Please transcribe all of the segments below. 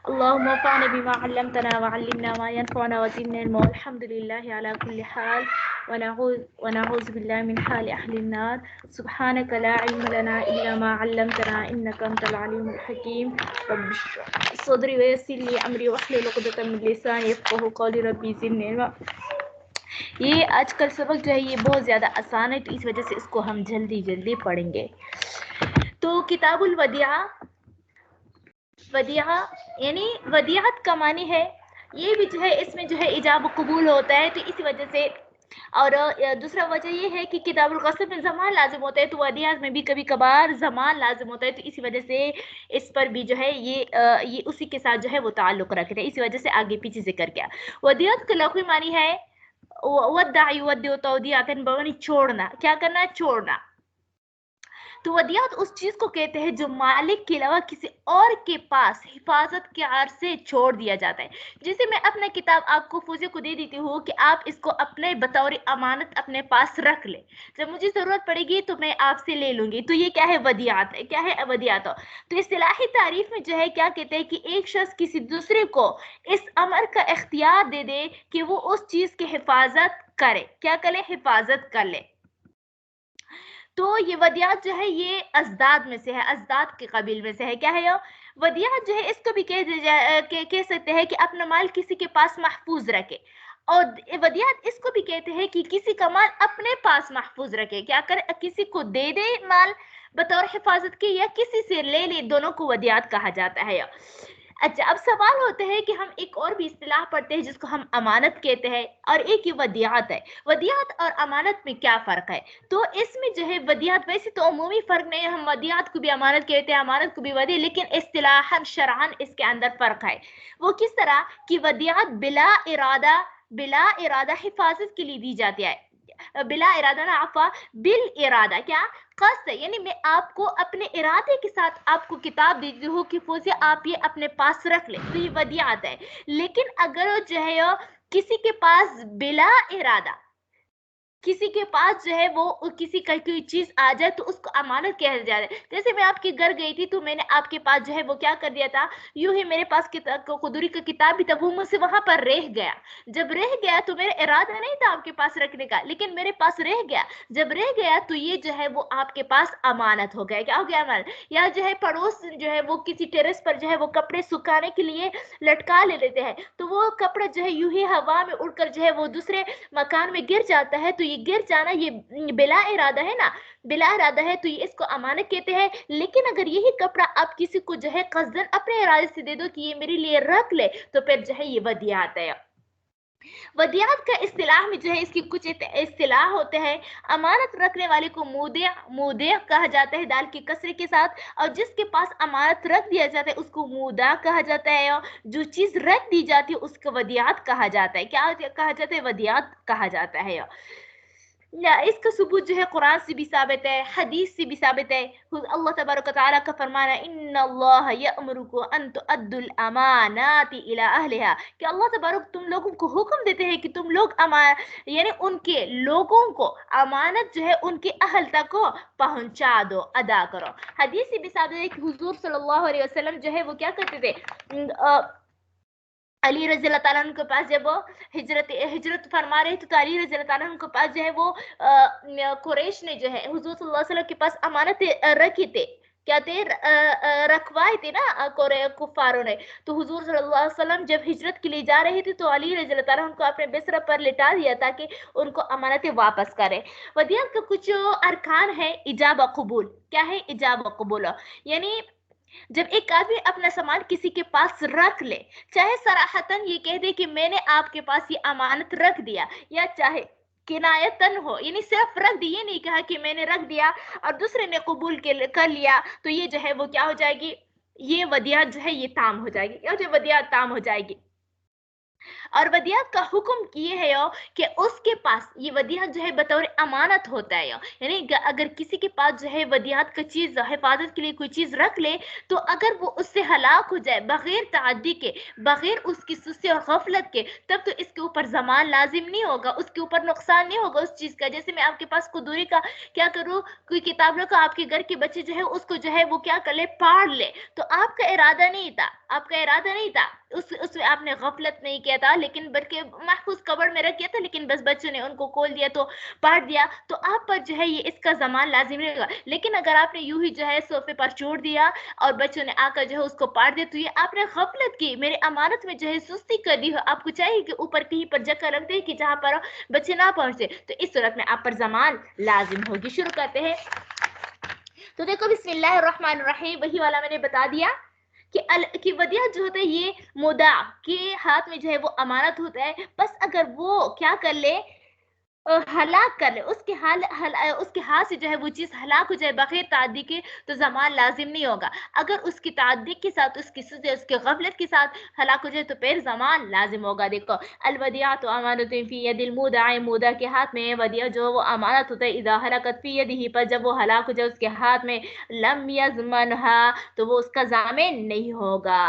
اللهم انفعنا بما علمتنا وعلمنا ما ينفعنا وزدنا علما والحمد لله على كل حال ونعوذ بالله من حال أهل النار. سبحانك لا علم لنا إلا ما علمتنا إنك أنت العليم الحكيم. رب اشرح لي صدري ويسر لي أمري واحلل عقدة من لساني يفقهوا قولي ربي زدني علما. یہ آج کل سبق جو ہے یہ بہت زیادہ آسان ہے، تو اس وجہ سے اس کو ہم جلدی پڑھیں گے. تو کتاب الودیعہ، ودیعہ یعنی ودیعت کا معنی ہے، یہ بھی جو ہے اس میں جو ہے ایجاب و قبول ہوتا ہے، تو اسی وجہ سے. اور دوسرا وجہ یہ ہے کہ کتاب القسم میں زمان لازم ہوتا ہے، تو ودیعت میں بھی کبھی کبھار زمان لازم ہوتا ہے، تو اسی وجہ سے اس پر بھی جو ہے یہ اسی کے ساتھ جو ہے وہ تعلق رکھتے ہیں، اسی وجہ سے آگے پیچھے ذکر کیا. ودیعت کا لغوی معنی ہے ودع یودع تودیعۃ، بمعنی چھوڑنا، کیا کرنا، چھوڑنا. تو ودیعت اس چیز کو کہتے ہیں جو مالک کے علاوہ کسی اور کے پاس حفاظت کے عرصے چھوڑ دیا جاتا ہے. جیسے میں اپنا کتاب آپ کو فوزی کو دے دیتی ہوں کہ آپ اس کو اپنے بطور امانت اپنے پاس رکھ لیں، جب مجھے ضرورت پڑے گی تو میں آپ سے لے لوں گی، تو یہ کیا ہے، ودیعت ہے. کیا ہے ودیعت؟ تو اصطلاحی تعریف میں جو ہے کیا کہتے ہیں کہ ایک شخص کسی دوسرے کو اس امر کا اختیار دے دے کہ وہ اس چیز کی حفاظت کرے. کیا کرے، حفاظت کر لے. تو یہ ودیعت جو ہے یہ ازداد میں سے ہے، ازداد کے قبیل میں سے ہے. کیا ہے یہ ودیعت جو ہے، اس کو بھی کہہ سکتے ہیں کہ اپنا مال کسی کے پاس محفوظ رکھے. اور ودیعت اس کو بھی کہتے ہیں کہ کسی کا مال اپنے پاس محفوظ رکھے. کیا کرے، کسی کو دے دے مال بطور حفاظت کے یا کسی سے لے لے، دونوں کو ودیعت کہا جاتا ہے. اچھا، اب سوال ہوتا ہے کہ ہم ایک اور بھی اصطلاح پڑھتے ہیں جس کو ہم امانت کہتے ہیں، اور ایک یہ ودیعت ہے. ودیعت اور امانت میں کیا فرق ہے؟ تو اس میں جو ہے ودیعت، ویسے تو عمومی فرق نہیں ہے، ہم ودیعت کو بھی امانت کہتے ہیں، امانت کو بھی ودیعت، لیکن اصطلاحاً شرعاً اس کے اندر فرق ہے. وہ کس طرح کہ ودیعت بلا ارادہ حفاظت کے لیے دی جاتی ہے. بلا ارادہ نہ، عفوا، بالارادہ، کیا قصد ہے، یعنی میں آپ کو اپنے ارادے کے ساتھ آپ کو کتاب دیتی ہوں کہ فوزی آپ یہ اپنے پاس رکھ لیں، تو یہ ودیعت ہے. لیکن اگر جو ہے کسی کے پاس بلا ارادہ، کسی کے پاس جو ہے وہ کسی کا کوئی چیز آ جائے تو اس کو امانت کہا جاتا ہے. جیسے میں آپ کے گھر گئی تھی تو میں نے آپ کے پاس جو ہے وہ کیا کر دیا تھا، یوں ہی میرے پاس قدوری کا کتاب بھی تھا، وہ مجھ سے وہاں پر رہ گیا. جب رہ گیا تو میرا ارادہ نہیں تھا آپ کے پاس رکھنے کا، لیکن میرے پاس رہ گیا. جب رہ گیا تو یہ جو ہے وہ آپ کے پاس امانت ہو گیا. کیا ہو گیا، امانت. یا جو ہے پڑوس جو ہے وہ کسی ٹیرس پر جو ہے وہ کپڑے سکھانے کے لیے لٹکا لے لیتے ہیں، تو وہ کپڑا جو ہے یوں ہی ہوا میں اڑ کر جو ہے وہ دوسرے مکان میں گر جاتا ہے، تو یہ گر جانا یہ بلا ارادہ ہے نا، بلا ارادہ ہے، تو یہ اس کو امانت کہتے ہیں. لیکن اگر یہی کپڑا آپ کسی کو جو ہے قصدن اپنے ارادے سے دے دو کہ یہ میرے لیے رکھ لے، تو پھر جو ہے یہ ودیعت ہے. ودیعت کا اصطلاح میں جو ہے اس کی کچھ اصطلاح ہوتے ہیں. امانت رکھنے والے کو مودع کہا جاتا ہے، دال کی کسرے کے ساتھ، اور جس کے پاس امانت رکھ دیا جاتا ہے اس کو مودع کہا جاتا ہے. جو چیز رکھ دی جاتی ہے اس کو ودیعت کہا جاتا ہے. کیا کہا جاتا ہے، ودیعت کہا جاتا ہے. اس کا ثبوت جو ہے قرآن سے بھی ثابت ہے، حدیث سے بھی ثابت ہے. اللہ تبارک و تعالیٰ کا فرمانا ان اللہ یأمرکم ان تؤدوا الامانات الی اہلہا، کہ اللہ تبارک تم لوگوں کو حکم دیتے ہیں کہ تم لوگ یعنی ان کے لوگوں کو امانت جو ہے ان کے اہل تک کو پہنچا دو، ادا کرو. حدیث سے بھی ثابت ہے کہ حضور صلی اللہ علیہ وسلم جو ہے وہ کیا کرتے تھے، علی رضی اللہ تعالیٰ عنہ کے پاس جب وہ ہجرت فرما رہے تھے، تو علی رضی اللہ تعالیٰ عنہ کے پاس جو ہے وہ قریش نے جو ہے حضور صلی اللہ علیہ وسلم کے پاس امانت رکھی تھے. کیا تھے، رکھوائے تھے نا کفاروں نے. تو حضور صلی اللہ علیہ وسلم جب ہجرت کے لیے جا رہے تھے تو علی رضی اللہ تعالیٰ عنہ کو اپنے بستر پر لٹا دیا تاکہ ان کو امانتیں واپس کرے. ودیعت کا کچھ ارکان ہے، ایجاب و قبول. کیا ہے ایجاب و قبول؟ یعنی جب ایک آدمی اپنا سامان کسی کے پاس رکھ لے، چاہے صراحتاً یہ کہہ دے کہ میں نے آپ کے پاس یہ امانت رکھ دیا، یا چاہے کنایتاً ہو، یعنی صرف رکھ دی، یہ نہیں کہا کہ میں نے رکھ دیا اور دوسرے نے قبول کر لیا، تو یہ جو ہے وہ کیا ہو جائے گی، یہ ودیعت جو ہے یہ تام ہو جائے گی. یا جو ودیعت تام ہو جائے گی. اور ودیعت کا حکم یہ ہے کہ اس کے پاس یہ ودیعت جو ہے بطور امانت ہوتا ہے. یعنی اگر کسی کے پاس جو ہے ودیعت کا چیز حفاظت کے لیے کوئی چیز رکھ لے، تو اگر وہ اس سے ہلاک ہو جائے بغیر تعدی کے، بغیر اس کی سستی اور غفلت کے، تب تو اس کے اوپر زمان لازم نہیں ہوگا، اس کے اوپر نقصان نہیں ہوگا اس چیز کا. جیسے میں آپ کے پاس قدوری کا کیا کروں، کوئی کتاب لو، آپ کے گھر کے بچے جو ہے اس کو جو ہے وہ کیا کر لے، پاڑ لے، تو آپ کا ارادہ نہیں تھا، आपका इरादा नहीं था, उसमें आपने गफलत नहीं किया था, लेकिन बल्कि महफूज कबर में रख दिया था, लेकिन बस बच्चों ने उनको खोल दिया तो पढ़ दिया, तो आप पर जो है ये इसका ज़मान लाजिम रहेगा। लेकिन अगर आपने यूं ही जो है सोफे पर छोड़ दिया और बच्चों ने आकर जो है उसको पढ़ दिया, तो ये आपने गफलत की, मेरे अमानत में जो है सुस्ती कर दी हो। आपको चाहिए कि ऊपर कहीं पर जगह रख दे कि जहां पर बच्चे ना पहुंचे, तो इस सूरत में आप पर ज़मान लाजिम होगी। शुरू करते हैं। तो देखो बिस्मिल्लाहिर्रहमानिर्रहीम, वही वाला मैंने बता दिया कि वदियत जो होता है ये मुदा के हाथ में जो है वो अमानत होता है, बस अगर वो क्या कर ले, हलाक कर ले, उसके हाथ से जो है वो चीज़ हलाक हो जाए बगैर ताद्दी के, तो ज़मान लाजिम नहीं होगा। अगर उसकी ताद्दी के साथ, उसकी गफलत के साथ हलाक हो जाए तो फिर ज़मान लाजिम होगा। देखो, अलवदियात अमानतुन फी यदिल मुदअ, मुदा के हाथ में वदिया जो वो अमानत होता है, इज़ा हलकत फी यदिही, पर जब वो हलाक हो जाए उसके हाथ में, लम यज़मनहा, तो वो उसका ज़ामिन नहीं होगा।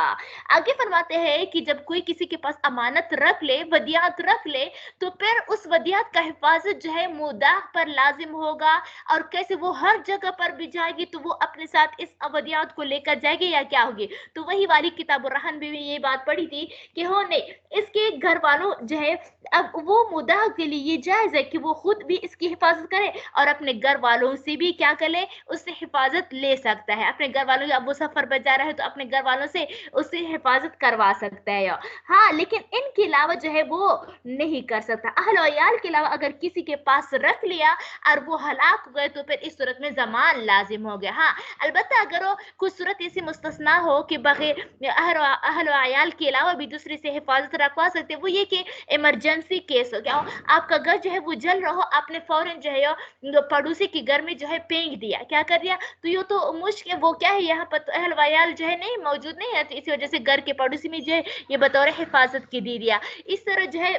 आगे फरमाते हैं कि जब कोई किसी के पास अमानत रख ले, वदियात रख ले, तो फिर उस वदियत का हिफाजत जो है मुदा पर लाजिम होगा। और कैसे, वो हर जगह पर भी जाएगी तो वो अपने साथ इस वदियत को लेकर जाएगी या क्या होगी। तो वही वाली किताबुर रहन भी ये बात पढ़ी थी कि हो नहीं, इसके घर वालों जो है, अब वो मुदा के लिए ये जायज है कि वो खुद भी इसकी हिफाजत करे और अपने घर वालों से भी क्या कर ले, उससे हिफाजत ले सकता है। अपने घर वालों, अब वो सफर पर जा रहा है तो अपने घर वालों से उससे हिफाजत करवा सकता है। हाँ, लेकिन इनके अलावा जो है वो नहीं कर सकता। अहल वयाल के अलावा अगर किसी के पास रख लिया और वो हलाक हो गए तो फिर इस सूरत में ज़मान लाजिम हो गया। हाँ, अलबत्ता अगर वो कुछ सूरत ऐसी मुस्तस्ना हो कि बगैर अहल वयाल के अलावा भी दूसरे से हिफाजत रखवा सकते, वो ये कि इमरजेंसी केस हो गया हो, आपका घर जो है वो जल रहा हो, आपने फौरन जो है पड़ोसी के घर में जो है फेंक दिया, क्या कर दिया, तो ये तो मुश्किल, वो क्या है, यहाँ पर तो अहल वयाल जो है नहीं मौजूद नहीं है, तो इसी वजह से घर के पड़ोसी में जो है ये बतौर हिफाजत की दे दिया। इस तरह जो है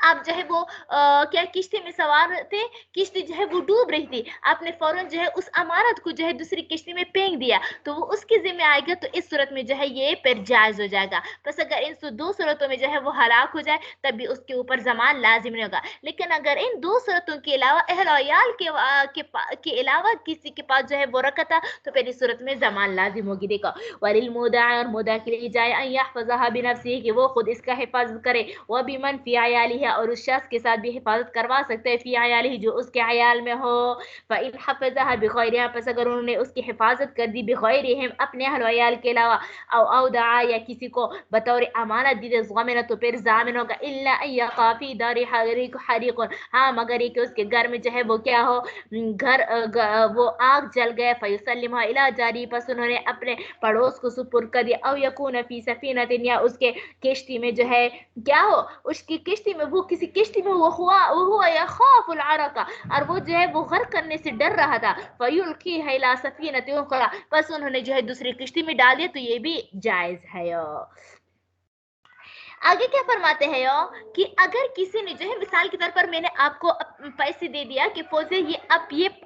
आप जो है वो क्या किश्ती में सवार थे, किश्ती जो है वो डूब रही थी, आपने फौरन जो है उस अमानत को जो है दूसरी किश्ती में फेंक दिया, तो वो उसके जिम्मे आएगा, तो इस सूरत में जो है ये फिर जायज हो जाएगा। बस अगर इन दो सूरतों में जो है वो हलाक हो जाए तब भी उसके ऊपर ज़मान लाजिम नहीं होगा। लेकिन अगर इन दो सूरतों के अलावा अहल वयाल के अलावा किसी के पास जो है वो रखा था, तो फिर इस सूरत में ज़मान लाजिम होगी। देखो, वलिल मुदा, और मुदा के लिए जाए अन यहफज़हा बिनफ्सिही, कि वो खुद इसका हिफाजत करे, व बिमन फी अयाली है, और उस शख्स के साथ भी हिफाजत करवा सकते हैं, फी अयाली, जो उसके अयाल में हो। फ़इन हफ़ज़हा बिग़ैरिहा, पस अगर उन्होंने उसकी हिफाजत कर दी बिग़ैरिहिम, अपने अहल अयाल के अलावा, औ दआ, या किसी को बतौर अमानत दी, ज़ामिन, तो फिर ज़ामिन होगा, इल्ला अन यक़ा फ़ी दारि हरीक़ुन, हाँ मगर ये कि उसके घर में जो है वो क्या हो, वो आग जल गए, फ़युसल्लिमुहा इला जारी, पस उन्होंने अपने पड़ोस को सुपुर्द कर दिया, औ यकून फ़ी सफ़ीनतिन, या उसके किश्ती में जो है क्या हो, उसकी किश्ती में, वो किसी किश्ती में वो हुआ यखाफुल अरका, और वो जो है वो गर्क करने से डर रहा था, फयुल्कीहा इला सफ़ीनतिन उख़रा, बस उन्होंने जो है दूसरी किश्ती में डाल दिया, तो ये भी जायज है। आगे क्या फरमाते हैं कि अगर किसी ने जो है, मिसाल के तौर पर मैंने आपको पैसे दे दिया कि फौजे ये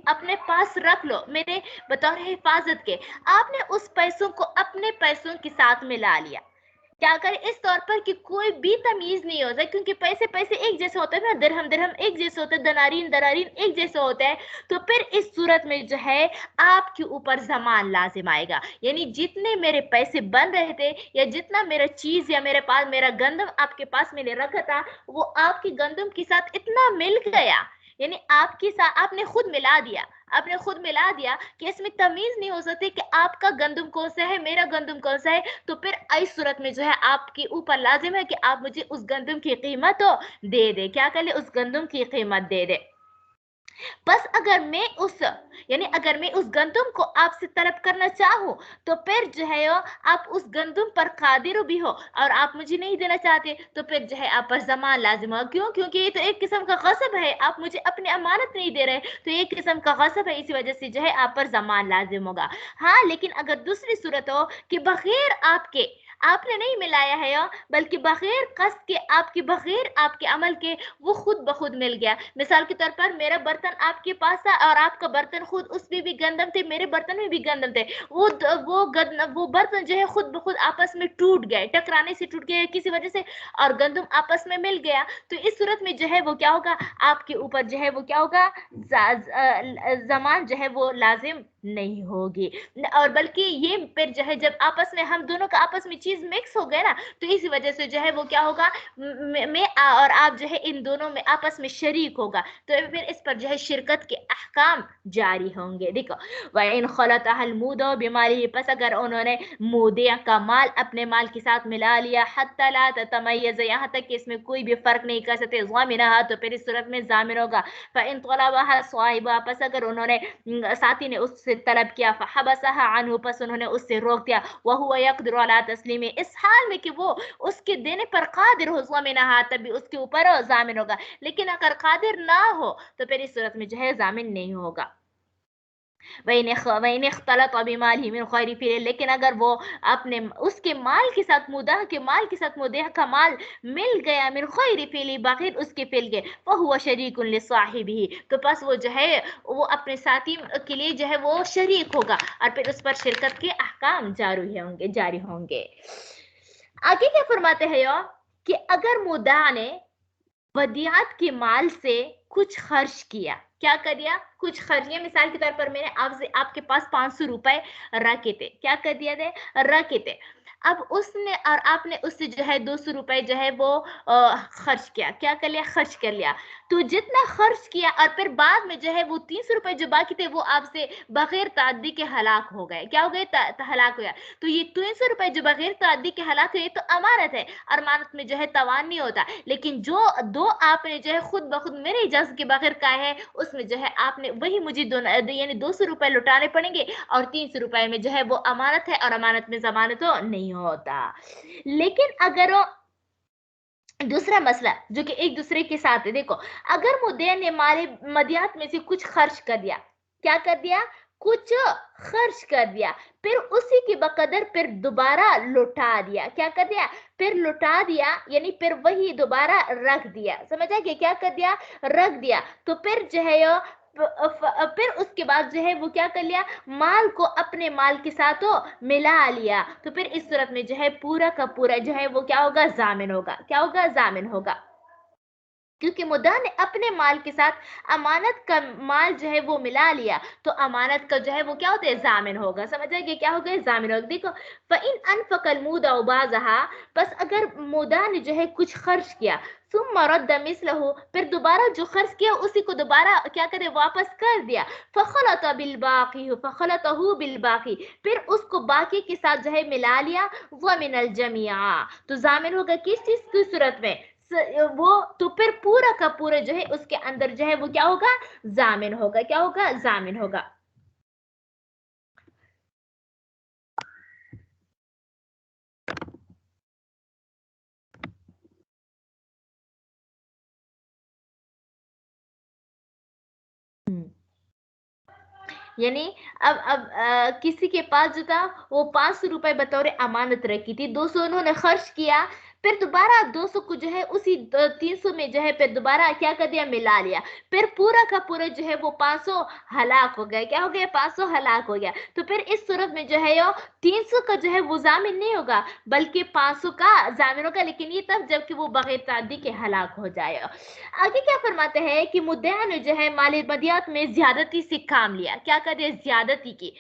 अपने पास रख लो मेरे बतौर हिफाजत के, आपने उस पैसों को अपने पैसों के साथ मिला लिया, क्या करें, इस तौर पर कि कोई भी तमीज नहीं होता, क्योंकि पैसे एक जैसे होते हैं ना, दिरहम एक जैसे होते हैं, दनारीन एक जैसे होते हैं, तो फिर इस सूरत में जो है आपके ऊपर ज़मान लाजिम आएगा। यानी जितने मेरे पैसे बन रहे थे, या जितना मेरा चीज या मेरे पास मेरा गंदम आपके पास मैंने रखा था, वो आपकी गंदम के साथ इतना मिल गया, यानी आपके साथ आपने खुद मिला दिया कि इसमें तमीज नहीं हो सकती कि आपका गंदम कौन सा है, मेरा गंदम कौन सा है, तो फिर इस सूरत में जो है आपके ऊपर लाजिम है कि आप मुझे उस गंदम की कीमत दे दे, क्या कर ले, उस गंदम की कीमत दे दे। बस अगर मैं उस गंदम को आपसे तलब करना चाहूँ, तो फिर जो है आप उस गंदम पर कादिर भी हो और आप मुझे नहीं देना चाहते, तो फिर जो है आप पर ज़मान लाजिम हो। क्यों? क्योंकि ये तो एक किस्म का गसब है, आप मुझे अपनी अमानत नहीं दे रहे, तो एक किस्म का गसब है, इसी वजह से जो है आप पर ज़मान लाजिम होगा। हाँ, लेकिन अगर दूसरी सूरत हो कि बगैर आपने नहीं मिलाया है, बल्कि बगैर कस्द के बगैर आपके अमल के वो खुद ब खुद मिल गया। मिसाल के तौर पर मेरा बर्तन आपके पास था और आपका बर्तन खुद, उसमें भी गंदम थे, मेरे बर्तन में भी गंदम थे, वो बर्तन जो है खुद ब खुद आपस में टूट गए, टकराने से टूट गए किसी वजह से, और गंदम आपस में मिल गया, तो इस सूरत में जो है वो क्या होगा, आपके ऊपर जो है वो क्या होगा, ज़मान जो है वो लाजिम नहीं होगी। और बल्कि ये फिर जो है जब आपस में हम दोनों का आपस में चीज मिक्स हो गए ना, तो इसी वजह से जो है वो क्या होगा, मैं और आप जो है इन दोनों में आपस में शरीक होगा, तो फिर इस पर जो है शिरकत के अहकाम जारी होंगे। देखो, वइन खलतहल मूदो बिमाली, पस अगर उन्होंने मूदिया का माल अपने माल के साथ मिला लिया, हत्ता ला ततमय्यज, यहाँ तक कि इसमें कोई भी फर्क नहीं कर सकते, ज़ामिनहा, तो फिर इस सूरत में ज़ामिन होगा। फ़इन तलबहा स्वाहिबा, पस अगर उन्होंने साथी ने उससे तलब किया, फहबसहा अन्हु, पस उन्होंने उससे रोक दिया, वहुवा यक़दिरु अला तस्लीमी, इस हाल में कि वो उसके देने पर कादिर हो, ज़ामिनहा, तभी उसके ऊपर ज़ामिन होगा। लेकिन अगर कादिर ना हो तो फिर इस सूरत में जो है ज़ामिन नहीं होगा। वहीन इख्तलत बिमाल ही मिन खैरि फिर, लेकिन अगर वो अपने उसके माल के साथ मुदाह के माल के साथ मुदाह का माल मिल गया, मिन खैरि फिल, बगैर उसके फिल के, फहुवा शरीकुन लिसाहिबिही, तो बस वो जो है वो अपने साथी के लिए जो है वो शरीक होगा, और फिर उस पर शिरकत के अहकाम जारी होंगे। आगे क्या फरमाते हैं यो, कि अगर मुदाह ने वदियात के माल से कुछ खर्च किया, क्या कर दिया, कुछ खर्च किया, मिसाल के तौर पर मैंने आपसे आपके पास 500 रुपए रखे थे, क्या कर दिया थे, रखे थे। अब उसने और आपने उससे जो है 200 रुपए जो है वो खर्च किया, क्या कर लिया, खर्च कर लिया। तो जितना खर्च किया और फिर बाद में जो है वो 300 रुपए जो बाकी थे वो आपसे बगैर ताद्दी के हलाक हो गए, क्या हो गए, हलाक हो गया। तो ये 300 रुपए जो बगैर ताद्दी के हलाक हुए तो अमानत है, और अमानत में जो है तवान नहीं होता। लेकिन जो दो आपने जो है खुद ब खुद मेरे इजाजत के बगैर कहा है, उसमें जो है आपने वही मुझे यानी 200 रुपए लौटाने पड़ेंगे, और 300 रुपए में जो है वो अमानत है, और अमानत में जमानत तो नहीं होता। लेकिन अगर दूसरा मसला जो कि एक दूसरे के साथ है, देखो, अगर मुद्दे ने माले मदियात में से कुछ खर्च कर दिया, क्या कर दिया, कुछ खर्च कर दिया, फिर उसी के बकदर फिर दोबारा लौटा दिया, क्या कर दिया, फिर लौटा दिया, यानी फिर वही दोबारा रख दिया, समझ आ गया, क्या कर दिया, रख दिया। तो फिर जो है फिर उसके बाद जो है वो क्या कर लिया, माल को अपने माल के साथ मिला लिया, तो फिर इस सूरत में जो है पूरा का पूरा जो है वो क्या होगा, जामिन होगा, क्या होगा, जामिन होगा। क्योंकि मुद्दा ने अपने माल के साथ अमानत का माल जो है वो मिला लिया, तो अमानत का जो है वो क्या होता है, जामिन होगा, समझ आएगा, क्या होगा, जामिन होगा। देखो, फ़इन अनफ़क़ल मुदा बाज़हा, बस अगर मुदा ने जो है कुछ खर्च किया, सुम्मा रद्द मिस्लहु, फिर दोबारा जो खर्च किया उसी को दोबारा क्या करे, वापस कर दिया, फ़ख़लतहु बिलबाक़ी, फिर उसको बाकी के साथ जो है मिला लिया, वमिनल जमिया, तो जामिन होगा किस चीज की सूरत में, वो तो फिर पूरा का पूरा जो है उसके अंदर जो है वो क्या होगा, जामिन होगा, क्या होगा, जामिन होगा। यानी अब किसी के पास जो था वो 500 रुपए बतौर अमानत रखी थी, 200 उन्होंने खर्च किया, फिर दोबारा 200 को जो है उसी 300 में जो है फिर दोबारा क्या कर दिया, मिला लिया, फिर पूरा का पूरा जो है वो 500 हलाक हो गया, क्या हो गया, 500 हलाक हो गया। तो फिर इस सूरत में जो है यो 300 का जो है वो जामिन नहीं होगा, बल्कि 500 का जामिन होगा, लेकिन ये तब जबकि वो बगैर ताद्दी के हलाक हो जाएगा। आगे क्या फरमाते हैं कि मुद्दआ ने जो है माल मदियात में ज्यादती से काम लिया, क्या कर दिया, ज्यादती की।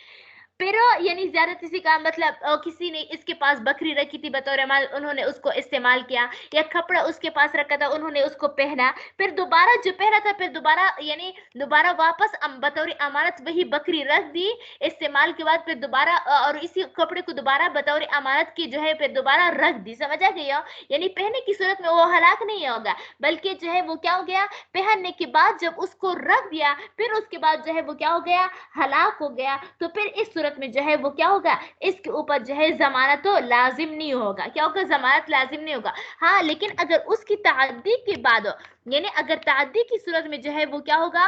फिर यानी ज्यादती से काम मतलब किसी ने इसके पास बकरी रखी थी बतौर माल, उन्होंने उसको इस्तेमाल किया, या कपड़ा उसके पास रखा था उन्होंने उसको पहना, फिर दोबारा जो पहना था फिर दोबारा यानी दोबारा वापस बतौर अमानत वही बकरी रख दी इस्तेमाल के बाद, फिर दोबारा और इसी कपड़े को दोबारा बतौर अमानत की जो है फिर दोबारा रख दी, समझ आ गया। यानी पहने की सूरत में वो हलाक नहीं होगा, बल्कि जो है वो क्या हो गया, पहनने के बाद जब उसको रख दिया फिर उसके बाद जो है वो क्या हो गया, हलाक हो गया। तो फिर इस सूरत में जो है वो क्या होगा, इसके ऊपर जो है जमानत तो लाजिम नहीं होगा, क्या होगा, जमानत लाजिम नहीं होगा। हाँ, लेकिन अगर उसकी ताद्दी के बाद यानी अगर ताद्दी की सूरत में जो है वो क्या होगा,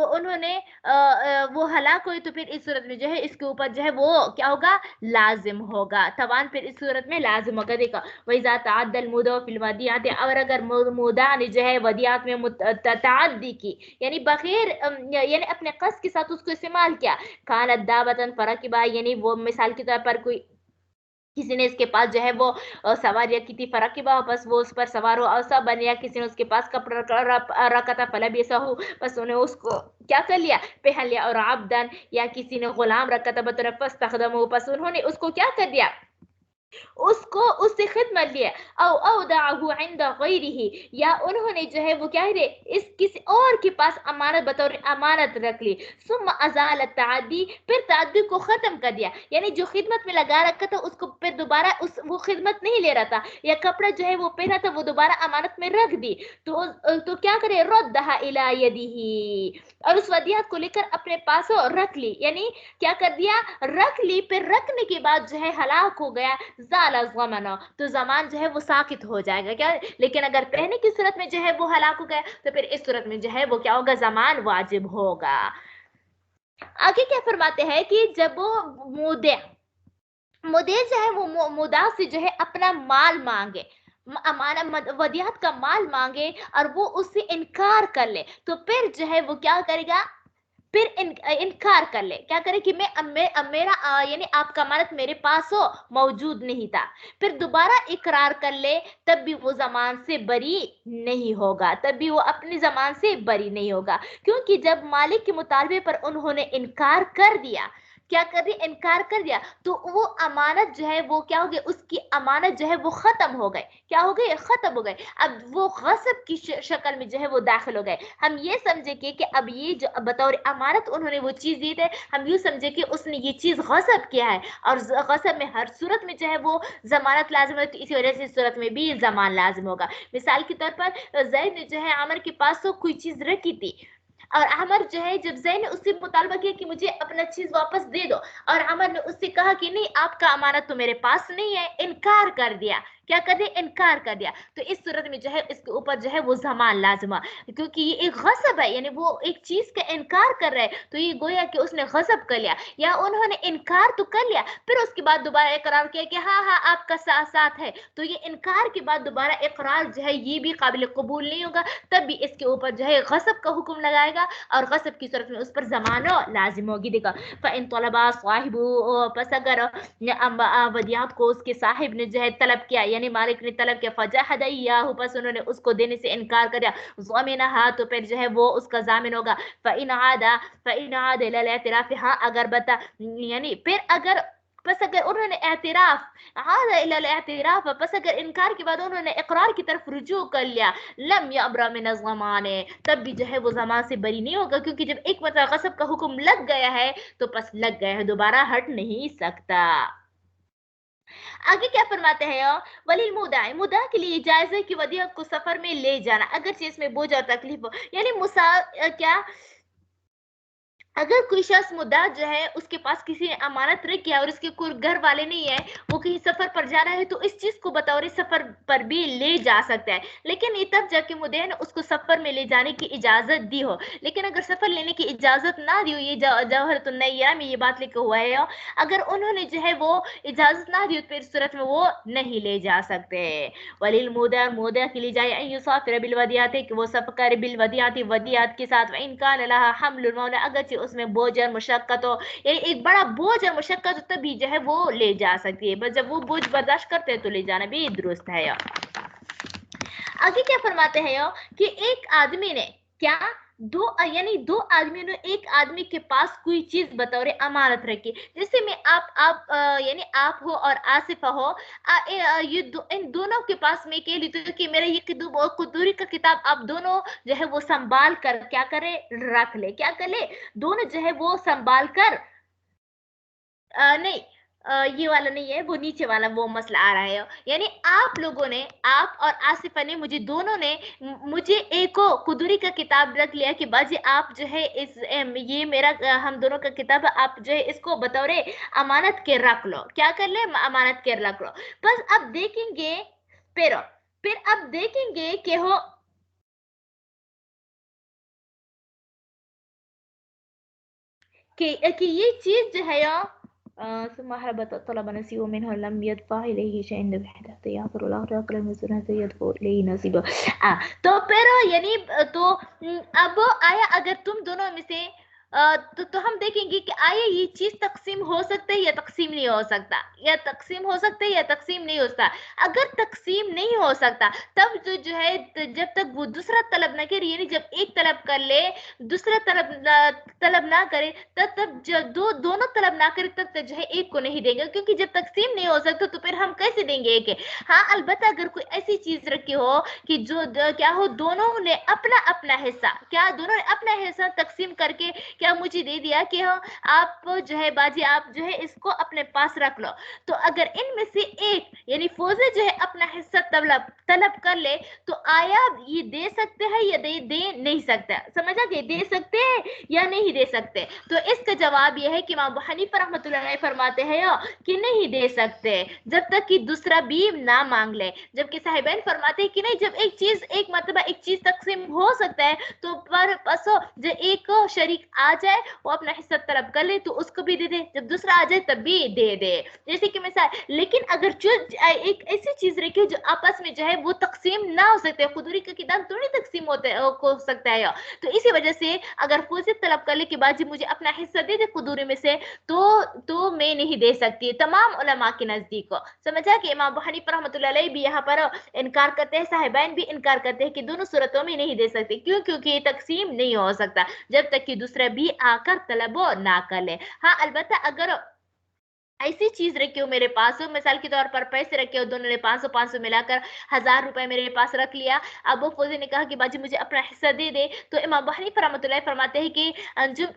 उन्होंने वो हलाक हुए, तो फिर इस सूरत में जो है इसके ऊपर जो है वो क्या होगा, लाजिम होगा, तवान फिर इस सूरत में लाजिम होगा। देखो, वइज़ा तअद्दल मुद्दा फिल वदियात, और अगर मुद्दा ने जो है वदियात में ताद्दी की, यानी बगैर यानी अपने कस के साथ उसको इस्तेमाल किया, कानत दावतन फरकिबा, यानी वो मिसाल के तौर पर कोई किसी ने इसके पास जो है वो सवारियाँ की थी फरकिबा, बस वो उस पर सवार हुआ, और सब बन गया। किसी ने उसके पास कपड़ा रखा था फलबिसहु, बस उन्हें उसको क्या कर लिया, पहन लिया। और अब्दन, या किसी ने गुलाम रखा था बतौर फस्तखदमहु, बस उन्होंने उसको क्या कर दिया, उसको उससे खिदमत लिया। औ औदअहु इंद गैरिही, या उन्होंने जो है वो क्या है इस किसी और के पास अमानत बतौर अमानत रख ली। सुम्मा अज़ाल तअद्दी, फिर तअद्दी को खत्म कर दिया, यानी जो खिदमत में लगा रखा था उसको फिर दोबारा उस वो खिदमत नहीं ले रहा था, या कपड़ा जो है वो पहना था वो दोबारा अमानत में रख दी, तो क्या करे, रद्दहा इला यदिही, और उस वदियत को लेकर अपने पास रख ली, यानी क्या कर दिया, रख ली। फिर रखने के बाद जो है हलाक हो गया, ज़ाला ज़मना, तो ज़मान जो है वो साकित हो जाएगा क्या। लेकिन अगर पहने की सूरत में जो है वो हलाक हो गया, तो फिर इस सूरत में जो है वो क्या होगा, ज़मान वाजिब होगा। आगे क्या फरमाते हैं कि जब वो मुदे जो है वो मुदा से जो है अपना माल मांगे, अमाना वदियत का माल मांगे, और वो उससे इनकार कर ले, तो फिर जो है वो क्या करेगा, फिर इनकार कर ले, क्या करे कि मेरा यानी आपका अमानत मेरे पास हो, मौजूद नहीं था, फिर दोबारा इकरार कर ले, तब भी वो जमान से बरी नहीं होगा, तब भी वो अपनी जमान से बरी नहीं होगा। क्योंकि जब मालिक के मुतालबे पर उन्होंने इनकार कर दिया, क्या कर दिया, इनकार कर दिया, तो वो अमानत जो है वो क्या हो गई, उसकी अमानत जो है वो खत्म हो गए, क्या हो गई, खत्म हो गए। अब वो गसब की शक्ल में जो है वो दाखिल हो गए। हम ये समझे कि अब ये जो बतौर अमानत उन्होंने वो चीज दी थे, हम यूँ समझे कि उसने ये चीज गसब किया है, और गसब में हर सूरत में जो है वो जमानत लाजिम है, तो इसी वजह से इस सूरत में भी जमान लाजिम होगा। मिसाल के तौर पर जैद ने जो है आमर के पास तो कोई चीज रखी थी, और अमर जो है जब जैद ने उससे मुतालबा किया कि मुझे अपना चीज वापस दे दो, और अमर ने उससे कहा कि नहीं, आपका अमानत तो मेरे पास नहीं है, इनकार कर दिया, क्या कर दिया, इनकार कर दिया, तो इस सूरत में जो है इसके ऊपर जो है वो जमान लाजिमा, क्योंकि ये एक गसब है, यानी वो एक चीज का इनकार कर रहा है, तो ये गोया कि उसने गसब कर लिया, या उन्होंने इनकार तो कर लिया, फिर उसके बाद दोबारा इकरार किया कि हाँ हाँ आपका साथ साथ है, तो ये इनकार के बाद दोबारा इकरार जो है ये भी काबिल कबूल नहीं होगा, तब भी इसके ऊपर जो है गसब का हुक्म लगाएगा, और गसब की सूरत में उस पर जमानो लाजिम होगी। देखा, फ़इन तलबा साहिबु, बस अगर वदियात को उसके साहिब ने जो है तलब किया, यानी मालिक ने तलब किया, फजहदय्याहु, बस उन्होंने उसको देने से इनकार कर दिया, ज़मिनहा, तो फिर जो है वो उसका जामिन होगा। फ़इन आदा इलल इतिराफ़, हाँ अगर बता, यानी फिर अगर बस अगर उन्होंने एतराफ आदा इलल एतराफ, बस अगर इनकार के बाद उन्होंने इकरार की तरफ रुजू कर लिया, लम यब्रा मिन ज़माने, तब भी जो है वो जमान से बरी नहीं होगा, क्योंकि जब एक मतलब गसब का हुक्म लग गया है तो बस लग गया है, दोबारा हट नहीं सकता। आगे क्या फरमाते हैं, वलील मुदा, मुदा के लिए जायज है कि वदियत को सफर में ले जाना, अगर इसमें बोझ और तकलीफ हो, यानी क्या, अगर कोई शख्स मुद्दा जो है उसके पास किसी ने अमानत रखी है और उसके कोई घर वाले नहीं है, वो कहीं सफर पर जा रहा है, तो इस चीज को बतौर सफर पर भी ले जा सकता है, लेकिन ये तब जाके मुद्दे ने उसको सफर में ले जाने की इजाजत दी हो। लेकिन अगर सफर लेने की इजाजत ना दी हो, ये जवाहरतुन नय्या में ये बात लिखा हुआ है, अगर उन्होंने जो है वो इजाजत ना दी तो इस सूरत में वो नहीं ले जा सकते। वलील मुदा, मुदा के लिए जाए युसाफिर बिल वदियात, कि वो सफर करे बिल वदियात, वदियात के साथ, इनकान लहा हमलुल मौला, अगर उसमें बोझ और मुशक्कत हो, यानी एक बड़ा बोझ और मुशक्कत हो, तभी जो है वो ले जा सकती है, बस जब वो बोझ बर्दाश्त करते हैं तो ले जाना भी दुरुस्त है। आगे क्या फरमाते हैं कि एक आदमी ने क्या, यानी दो आदमियों ने एक आदमी के पास कोई चीज बतौर अमानत रखी, जैसे में आप यानी आप हो और आसिफा हो, इन दोनों के पास मैं कह ली तो कि मेरा ये कुदूरी का किताब आप दोनों जो है वो संभाल कर क्या करे, रख ले, क्या कर ले, दोनों जो है वो संभाल कर, नहीं ये वाला नहीं है, वो नीचे वाला वो मसला आ रहा है, यानी आप लोगों ने, आप और आसिफा ने, मुझे दोनों ने, मुझे एक कुदूरी का किताब रख लिया कि बाजी आप जो है ये मेरा हम दोनों का किताब, आप जो है इसको बतौर अमानत के रख लो, क्या कर ले, अमानत के रख लो। बस अब देखेंगे, फिर अब देखेंगे कि हो कि ये चीज जो है ثم هربت طلب نسيب منه لم يدفع إليه شيء بحدث يعثر الآخر أقل من سنة يدفع إليه نصيبه। तो फिर यानी तो अब आया, अगर तुम दोनों में से तो हम देखेंगे कि आइए ये चीज तकसीम हो सकता है या तकसीम नहीं हो सकता, या तकसीम हो सकता है या तकसीम नहीं हो सकता। अगर तकसीम नहीं हो सकता तब जो है जब तक वो दूसरा तलब ना करे, यानी जब एक तलब कर ले दूसरा तलब ना करे, तब जब दोनों तलब ना करे तब तक जो है एक को नहीं देंगे, क्योंकि जब तकसीम नहीं हो सकता तो फिर हम कैसे देंगे एक है। हाँ अलबत्ता अगर कोई ऐसी चीज रखी हो कि जो क्या हो दोनों ने अपना अपना हिस्सा, क्या दोनों ने अपना हिस्सा तकसीम करके क्या मुझे दे दिया कि हाँ आप जो है बाजी आप जो है इसको अपने पास रख लो, तो अगर इनमें से एक यानी फौजी जो है अपना हिस्सा तलब कर ले तो आया ये दे सकते हैं या दे नहीं सकता, समझा कि दे सकते हैं या नहीं दे सकते। तो इसका जवाब यह है कि इमाम अबू हनीफा रहमतुल्लाह अलैह फरमाते हैं कि नहीं दे सकते जब तक कि दूसरा भी ना मांग ले, जबकि साहिबैन फरमाते हैं कि नहीं जब एक चीज एक मर्तबा एक चीज तकसीम हो सकता है तो पर बसो जो एक शरीक आ जाए वो अपना हिस्सा तलब कर ले तो उसको भी दे दे, जब दूसरा आ जाए तब भी दे दे, जैसे कि मिसाल। लेकिन अगर जो एक ऐसी चीज रखी जो आपस में जो है वो तकसीम ना हो सकते, खुदूरी का किताब थोड़ी तकसीम हो सकता है, तो इसी वजह से अगर फौजी तलब करने के बाद जी मुझे अपना हिस्सा दे दे खुदूरी में से तो मैं नहीं दे सकती, तमाम उलमा के नजदीक को समझा कि इमाम अबू हनीफा रहमतुल्लाह अलैह भी यहाँ पर इनकार करते हैं, साहिबाइन भी इनकार करते हैं कि दोनों सूरतों में नहीं दे सकते, क्यों क्योंकि तकसीम नहीं हो सकता जब तक कि दूसरा भी आकर तलब ना कर ले। हाँ अलबत्ता अगर ऐसी चीज रखी हो मेरे पास हो, मिसाल के तौर पर पैसे रखे हो दोनों ने 500 मिलाकर 1000 रुपए मेरे पास रख लिया, अब वो फौजी ने कहा कि बाजी मुझे अपना हिस्सा दे दे, तो इमाम अबू हनीफा रहमतुल्लाह फरमाते हैं कि जो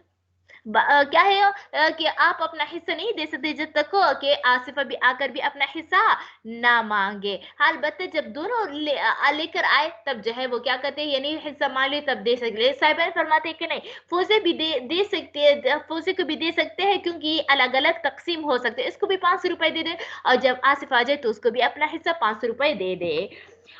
क्या है कि आप अपना हिस्सा नहीं दे सकते जब तक हो कि आसिफा भी आकर भी अपना हिस्सा ना मांगे। हाल बत्ते जब दोनों लेकर आए तब जो है वो क्या कहते हैं यानी हिस्सा मांग ले तब दे सकते, साहिबान फरमाते हैं कि नहीं फौजे भी दे सकते हैं, फौजे को भी दे सकते हैं क्योंकि अलग अलग तकसीम हो सकते हैं, इसको भी 500 रुपए दे दे और जब आसिफ आ जाए तो उसको भी अपना हिस्सा 500 रुपए दे दे।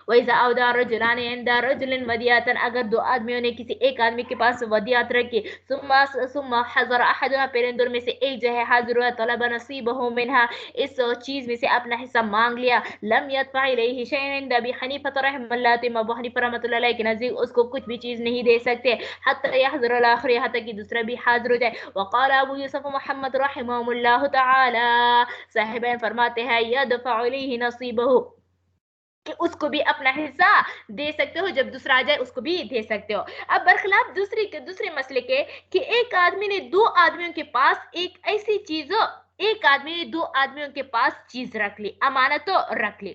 वैसा अवदा रजुलान इंदा रजुलिन वदियातन, अगर दो आदमियों ने किसी एक आदमी के पास वदियात रखी, सुम्मा हज़र अहदुना, फिर इन दोनों में से एक जो है हाजिर हुआ, तलब नसीबहु मिनहा, इस चीज में से अपना हिस्सा मांग लिया, लम यदफा इलैहि शैअन इंद अबी हनीफा रहमतुल्लाह अलैहि, अबू हनीफा रहमतुल्लाह अलैहि के नजदीक उसको कुछ भी चीज नहीं दे सकते, हत्ता यहज़ुर अल-आखिर, यहाँ तक कि दूसरा भी हाजिर हो जाए। वक़ाल अबू यूसुफ मोहम्मद रहमहुल्लाह तआला, साहिबान फरमाते हैं यदफा इलैहि नसीबहु, कि उसको भी अपना हिस्सा दे सकते हो, जब दूसरा आ जाए उसको भी दे सकते हो। अब बरखिलाफ दूसरे मसले के कि एक आदमी ने दो आदमियों के पास एक ऐसी चीज, एक आदमी ने दो आदमियों के पास चीज रख ली, अमानत तो रख ली।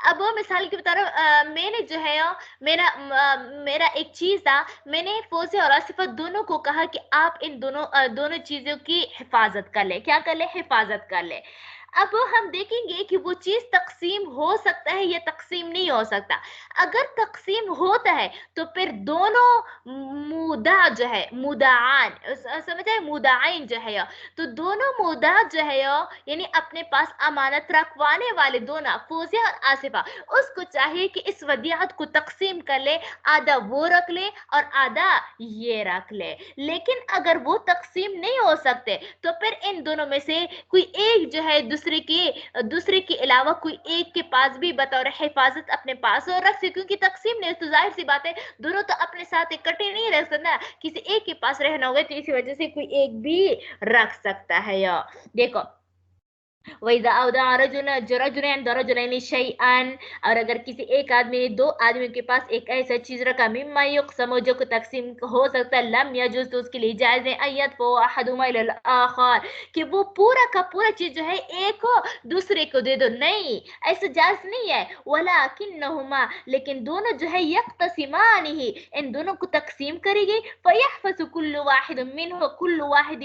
अब वो मिसाल की बता रहा हूँ, मैंने जो है मेरा एक चीज था, मैंने फौजी और आसिफा दोनों को कहा कि आप इन दोनों चीजों की हिफाजत कर ले, क्या कर ले, हिफाजत कर ले। अब हम देखेंगे कि वो चीज तकसीम हो सकता है या तकसीम नहीं हो सकता। अगर तकसीम होता है तो फिर दोनों मुदा जो है मुदान, समझ आए, मुदाइन जो है तो दोनों मुदा जो है यानी अपने पास अमानत रखवाने वाले दोनों फौजिया और आसिफा, उसको चाहिए कि इस वदियात को तकसीम कर ले, आधा वो रख ले और आधा ये रख ले। लेकिन अगर वो तकसीम नहीं हो सकते तो फिर इन दोनों में से कोई एक जो है दूसरे के अलावा कोई एक के पास भी बतौर हिफाजत अपने पास और रख सकते, क्योंकि तकसीम ने तो जाहिर सी बात है दोनों तो अपने साथ इकट्ठे नहीं रह सकते ना, किसी एक के पास रहना होगा तो इसी वजह से कोई एक भी रख सकता है। या देखो वैदा अवदा रजुलैन रजुलैन शैअन, और अगर किसी एक आदमी ने दो आदमियों के पास एक ऐसा चीज रखा मिम्मा युक़सम जो को तकसीम हो सकता है, लम यजुज़ तो उसके लिए जायज है अयत फो अहदुमा इलल आखर, कि वो पूरा का पूरा चीज जो है एक हो दूसरे को दे दो, नहीं ऐसा जायज नहीं है। वलाकिन्नहुमा, लेकिन दोनों जो है यक्तसिमानिही, इन दोनों को तकसीम करेगी, फयहफज़ु कुल्लु वाहिद